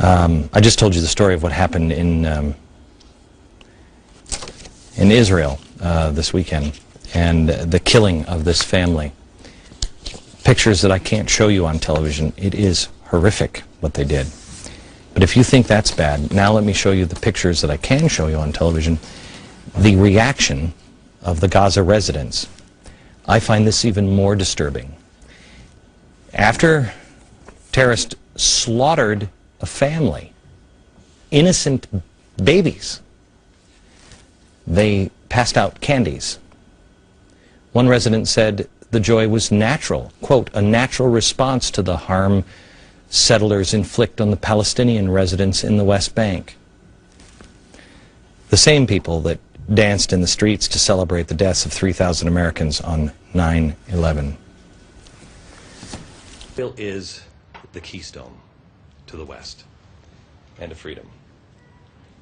I just told you the story of what happened in Israel this weekend, and the killing of this family. Pictures that I can't show you on television. It is horrific what they did. But if you think that's bad, now let me show you the pictures that I can show you on television. The reaction of the Gaza residents. I find this even more disturbing. After terrorists slaughtered a family, innocent babies, they passed out candies. One resident said the joy was natural, quote, a natural response to the harm settlers inflict on the Palestinian residents in the West Bank. The same people that danced in the streets to celebrate the deaths of 3,000 Americans on 9/11. Israel is the keystone to the West and to freedom.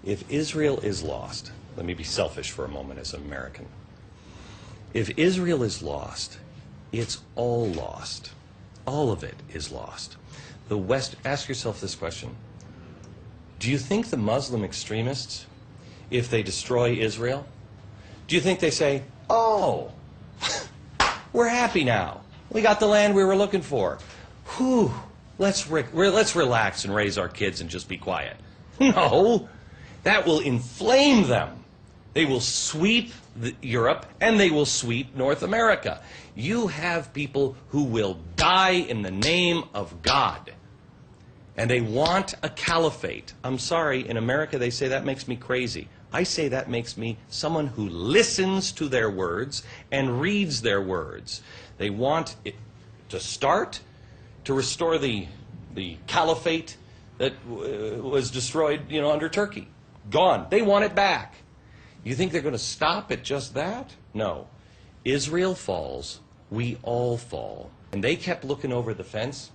If Israel is lost, let me be selfish for a moment as an American. If Israel is lost, it's all lost. All of it is lost. The West, ask yourself this question. Do you think the Muslim extremists, if they destroy Israel, do you think they say, oh, we're happy now. We got the land we were looking for. Whew, let's relax and raise our kids and just be quiet. No, that will inflame them. They will sweep Europe and they will sweep North America. You have people who will die in the name of God. And they want a caliphate. I'm sorry, in America they say that makes me crazy. I say that makes me someone who listens to their words and reads their words. They want it to start, to restore the caliphate that was destroyed, under Turkey. Gone. They want it back. You think they're going to stop at just that? No. Israel falls, we all fall. And they kept looking over the fence.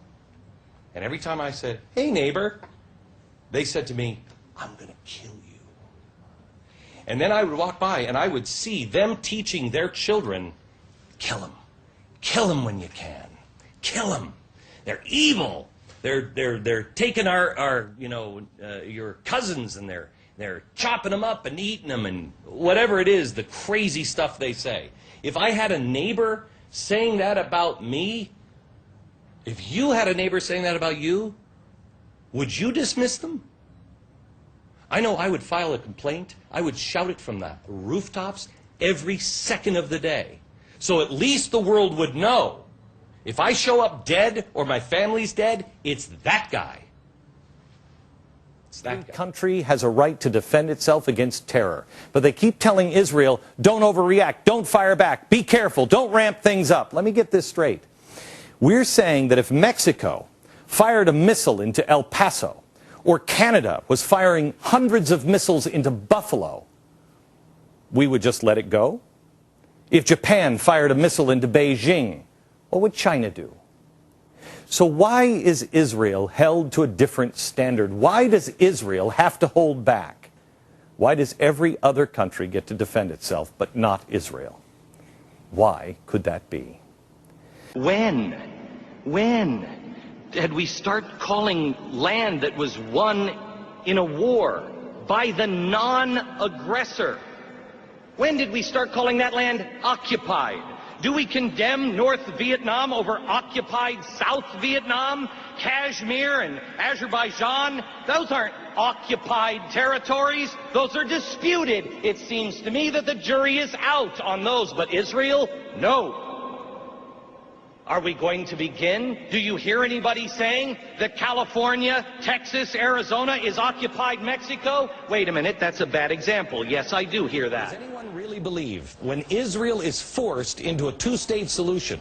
And every time I said, hey, neighbor, they said to me, I'm going to kill you. And then I would walk by and I would see them teaching their children, kill them. Kill them when you can. Kill them. They're evil. They're taking your cousins and they're chopping them up and eating them and whatever it is, the crazy stuff they say. If I had a neighbor saying that about me, if you had a neighbor saying that about you, would you dismiss them? I know I would file a complaint. I would shout it from the rooftops every second of the day. So at least the world would know. If I show up dead or my family's dead, it's that guy. Every country has a right to defend itself against terror. But they keep telling Israel, don't overreact, don't fire back, be careful, don't ramp things up. Let me get this straight. We're saying that if Mexico fired a missile into El Paso, or Canada was firing hundreds of missiles into Buffalo, we would just let it go? If Japan fired a missile into Beijing, what would China do? So why is Israel held to a different standard? Why does Israel have to hold back? Why does every other country get to defend itself, but not Israel? Why could that be? When did we start calling land that was won in a war by the non-aggressor? When did we start calling that land occupied? Do we condemn North Vietnam over occupied South Vietnam, Kashmir and Azerbaijan? Those aren't occupied territories. Those are disputed. It seems to me that the jury is out on those. But Israel? No. Are we going to begin? Do you hear anybody saying that California, Texas, Arizona is occupied Mexico? Wait a minute, that's a bad example. Yes, I do hear that. Does anyone really believe when Israel is forced into a two-state solution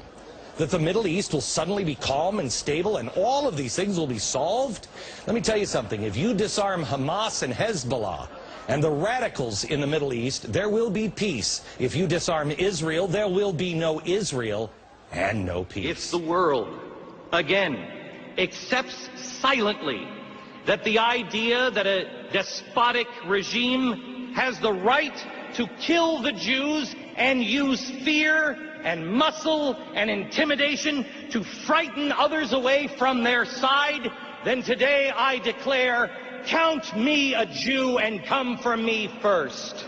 that the Middle East will suddenly be calm and stable and all of these things will be solved? Let me tell you something. If you disarm Hamas and Hezbollah and the radicals in the Middle East, there will be peace. If you disarm Israel, there will be no Israel and no peace. If the world, again, accepts silently that the idea that a despotic regime has the right to kill the Jews and use fear and muscle and intimidation to frighten others away from their side, then today I declare, count me a Jew and come for me first.